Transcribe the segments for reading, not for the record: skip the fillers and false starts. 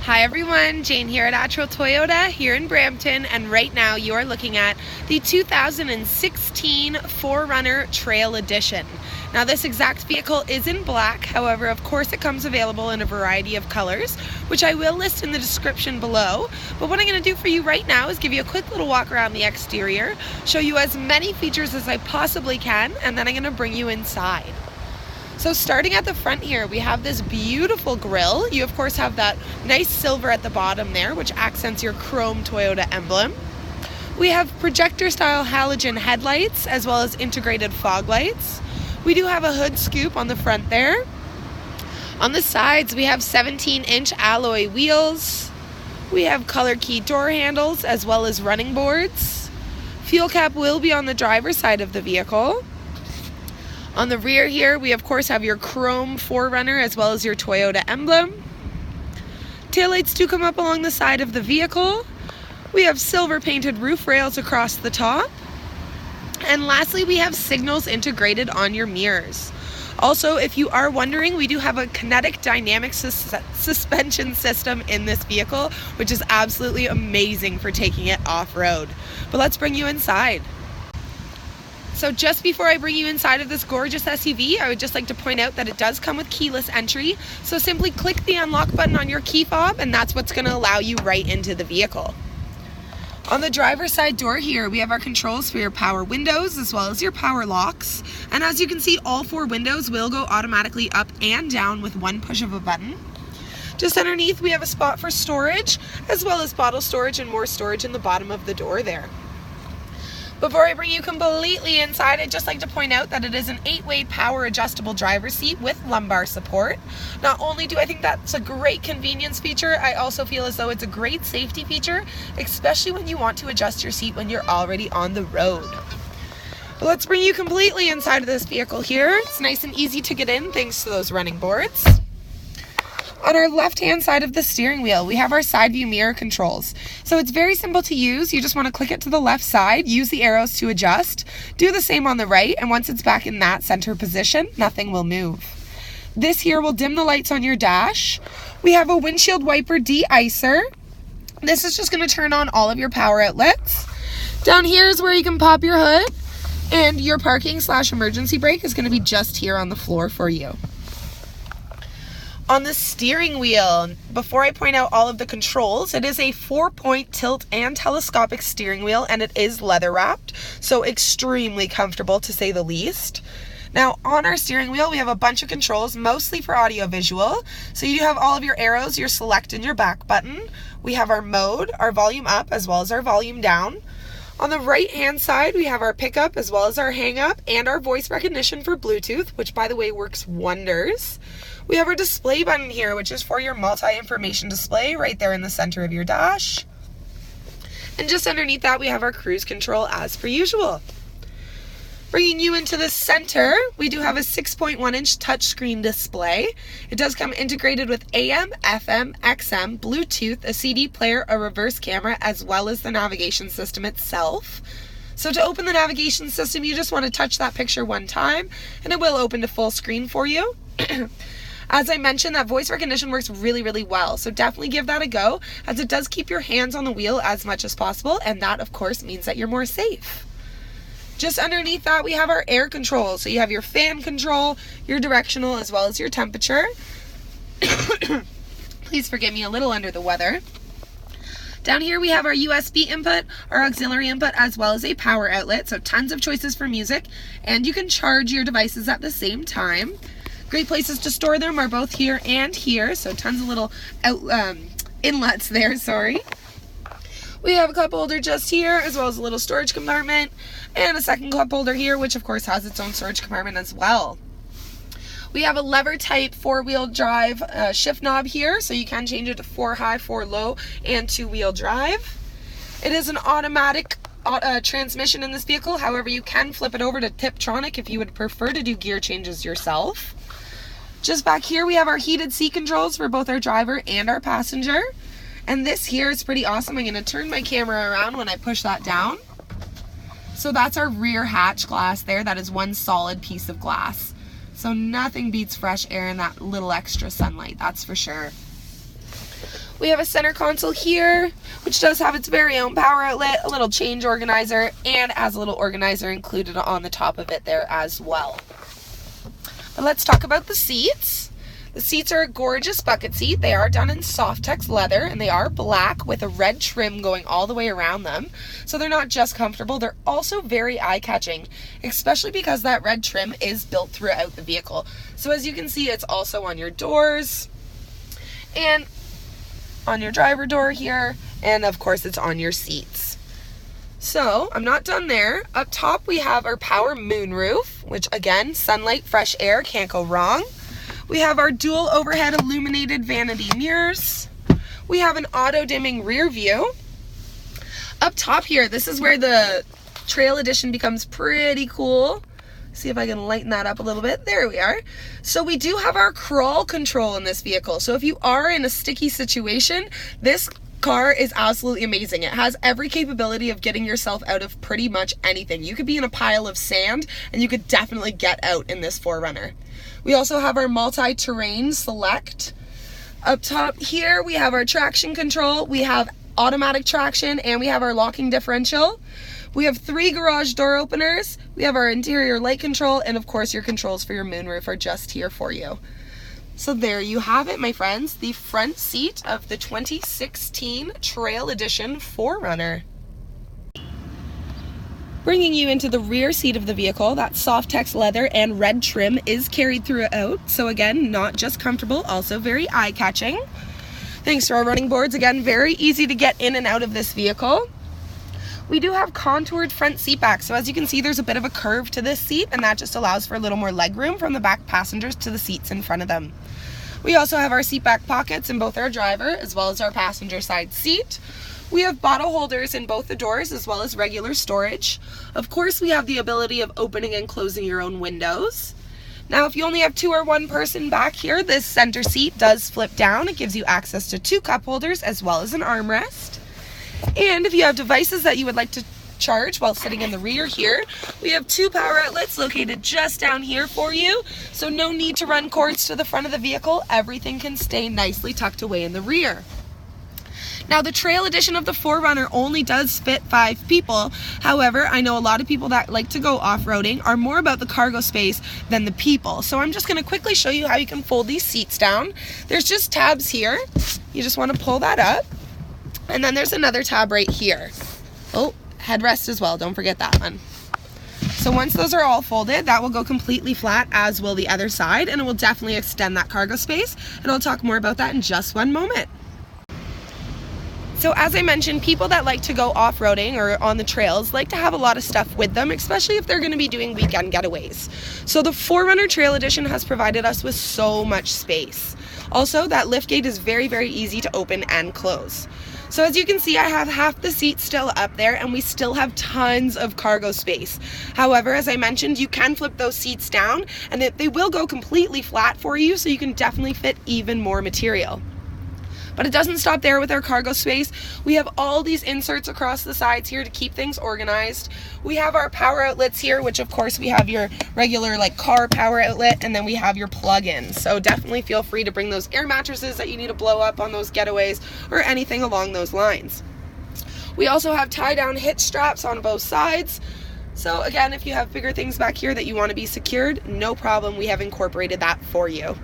Hi everyone, Jane here at Attrell Toyota here in Brampton, and right now you are looking at the 2016 4Runner Trail Edition. Now this exact vehicle is in black, however of course it comes available in a variety of colors, which I will list in the description below. But what I'm going to do for you right now is give you a quick little walk around the exterior, show you as many features as I possibly can, and then I'm going to bring you inside. So starting at the front here, we have this beautiful grille. You of course have that nice silver at the bottom there, which accents your chrome Toyota emblem. We have projector style halogen headlights as well as integrated fog lights. We do have a hood scoop on the front there. On the sides we have 17-inch alloy wheels. We have color key door handles as well as running boards. Fuel cap will be on the driver's side of the vehicle. On the rear here, we of course have your chrome 4Runner as well as your Toyota emblem. Taillights do come up along the side of the vehicle. We have silver painted roof rails across the top. And lastly, we have signals integrated on your mirrors. Also, if you are wondering, we do have a Kinetic Dynamic Suspension System in this vehicle, which is absolutely amazing for taking it off-road. But let's bring you inside. So just before I bring you inside of this gorgeous SUV, I would just like to point out that it does come with keyless entry. So simply click the unlock button on your key fob and that's what's going to allow you right into the vehicle. On the driver's side door here, we have our controls for your power windows as well as your power locks. And as you can see, all four windows will go automatically up and down with one push of a button. Just underneath, we have a spot for storage as well as bottle storage and more storage in the bottom of the door there. Before I bring you completely inside, I'd just like to point out that it is an 8-way power adjustable driver's seat with lumbar support. Not only do I think that's a great convenience feature, I also feel as though it's a great safety feature, especially when you want to adjust your seat when you're already on the road. But let's bring you completely inside of this vehicle here. It's nice and easy to get in thanks to those running boards. On our left-hand side of the steering wheel, we have our side view mirror controls. So it's very simple to use. You just want to click it to the left side, use the arrows to adjust, do the same on the right, and once it's back in that center position, nothing will move. This here will dim the lights on your dash. We have a windshield wiper de-icer. This is just going to turn on all of your power outlets. Down here is where you can pop your hood, and your parking/emergency brake is going to be just here on the floor for you. On the steering wheel, before I point out all of the controls, it is a 4-point tilt and telescopic steering wheel, and it is leather wrapped, so extremely comfortable to say the least. Now on our steering wheel, we have a bunch of controls, mostly for audio visual. So you do have all of your arrows, your select and your back button. We have our mode, our volume up, as well as our volume down. On the right hand side, we have our pickup as well as our hang up and our voice recognition for Bluetooth, which by the way works wonders. We have our display button here, which is for your multi-information display right there in the center of your dash. And just underneath that, we have our cruise control as per usual. Bringing you into the center, we do have a 6.1-inch touchscreen display. It does come integrated with AM, FM, XM, Bluetooth, a CD player, a reverse camera, as well as the navigation system itself. So to open the navigation system, you just want to touch that picture one time, and it will open to full screen for you. As I mentioned, that voice recognition works really, really well, so definitely give that a go, as it does keep your hands on the wheel as much as possible, and that, of course, means that you're more safe. Just underneath that, we have our air controls. So you have your fan control, your directional, as well as your temperature. Please forgive me, a little under the weather. Down here, we have our USB input, our auxiliary input, as well as a power outlet, so tons of choices for music, and you can charge your devices at the same time. Great places to store them are both here and here, so tons of little inlets there, sorry. We have a cup holder just here, as well as a little storage compartment, and a second cup holder here, which of course has its own storage compartment as well. We have a lever type 4-wheel drive shift knob here, so you can change it to 4 high, 4 low, and 2-wheel drive. It is an automatic transmission in this vehicle, however you can flip it over to Tiptronic if you would prefer to do gear changes yourself. Just back here we have our heated seat controls for both our driver and our passenger. And this here is pretty awesome. I'm going to turn my camera around when I push that down. So that's our rear hatch glass there. That is one solid piece of glass. So nothing beats fresh air and that little extra sunlight, that's for sure. We have a center console here, which does have its very own power outlet, a little change organizer, and has a little organizer included on the top of it there as well. But let's talk about the seats. The seats are a gorgeous bucket seat. They are done in sofTex leather, and they are black with a red trim going all the way around them. So they're not just comfortable, they're also very eye-catching, especially because that red trim is built throughout the vehicle. So as you can see, it's also on your doors, and on your driver door here, and of course it's on your seats. So I'm not done there. Up top we have our power moonroof, which again, sunlight, fresh air, can't go wrong. We have our dual overhead illuminated vanity mirrors. We have an auto dimming rear view. Up top here, this is where the Trail Edition becomes pretty cool. See if I can lighten that up a little bit. There we are. So we do have our crawl control in this vehicle. So if you are in a sticky situation, this car is absolutely amazing. It has every capability of getting yourself out of pretty much anything. You could be in a pile of sand and you could definitely get out in this 4Runner. We also have our Multi-Terrian Select. Up top here we have our traction control, we have automatic traction, and we have our locking differential. We have 3 garage door openers, we have our interior light control, and of course your controls for your moonroof are just here for you. So there you have it, my friends, the front seat of the 2016 Trail Edition 4Runner. Bringing you into the rear seat of the vehicle, that sofTex leather and red trim is carried throughout. So again, not just comfortable, also very eye-catching. Thanks to our running boards, again, very easy to get in and out of this vehicle. We do have contoured front seat backs, so as you can see, there's a bit of a curve to this seat, and that just allows for a little more leg room from the back passengers to the seats in front of them. We also have our seat back pockets in both our driver as well as our passenger side seat. We have bottle holders in both the doors as well as regular storage. Of course, we have the ability of opening and closing your own windows. Now, if you only have 2 or 1 person back here, this center seat does flip down. It gives you access to 2 cup holders as well as an armrest. And if you have devices that you would like to charge while sitting in the rear here, we have 2 power outlets located just down here for you. So no need to run cords to the front of the vehicle. Everything can stay nicely tucked away in the rear. Now, the Trail Edition of the 4Runner only does fit 5 people. However, I know a lot of people that like to go off-roading are more about the cargo space than the people. So I'm just going to quickly show you how you can fold these seats down. There's just tabs here. You just want to pull that up. And then there's another tab right here. Oh, headrest as well. Don't forget that one. So once those are all folded, that will go completely flat, as will the other side, and it will definitely extend that cargo space. And I'll talk more about that in just one moment. So as I mentioned, people that like to go off-roading or on the trails like to have a lot of stuff with them, especially if they're going to be doing weekend getaways. So the 4Runner Trail Edition has provided us with so much space. Also, that liftgate is very, very easy to open and close. So as you can see, I have half the seat still up there, and we still have tons of cargo space. However, as I mentioned, you can flip those seats down, and they will go completely flat for you, so you can definitely fit even more material. But it doesn't stop there with our cargo space. We have all these inserts across the sides here to keep things organized. We have our power outlets here, which of course we have your regular like car power outlet, and then we have your plug-ins. So definitely feel free to bring those air mattresses that you need to blow up on those getaways or anything along those lines. We also have tie-down hitch straps on both sides. So again, if you have bigger things back here that you want to be secured, no problem, we have incorporated that for you.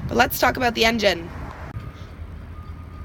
But let's talk about the engine.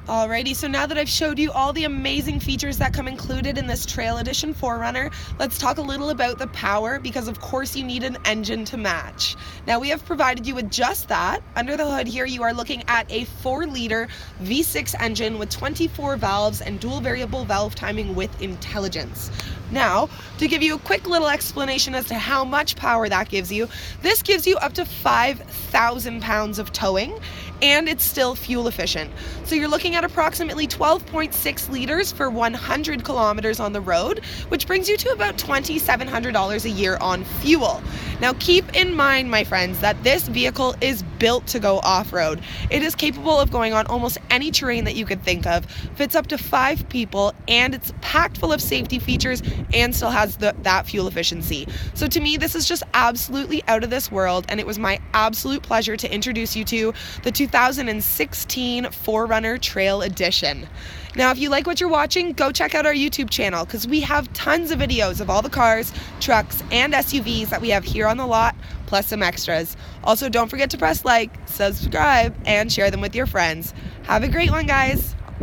Alrighty, so now that I've showed you all the amazing features that come included in this Trail Edition 4Runner, let's talk a little about the power, because of course you need an engine to match. Now we have provided you with just that. Under the hood here you are looking at a 4-liter V6 engine with 24 valves and dual variable valve timing with intelligence. Now, to give you a quick little explanation as to how much power that gives you, this gives you up to 5,000 pounds of towing, and it's still fuel efficient. So you're looking at approximately 12.6 liters for 100 kilometers on the road, which brings you to about $2,700 a year on fuel. Now keep in mind, my friends, that this vehicle is built to go off-road. It is capable of going on almost any terrain that you could think of, fits up to 5 people, and it's packed full of safety features and still has that fuel efficiency. So to me, this is just absolutely out of this world, and it was my absolute pleasure to introduce you to the 2016 4Runner Trail Edition. Now, if you like what you're watching, go check out our YouTube channel because we have tons of videos of all the cars, trucks, and SUVs that we have here on the lot, plus some extras. Also, don't forget to press like, subscribe, and share them with your friends. Have a great one, guys.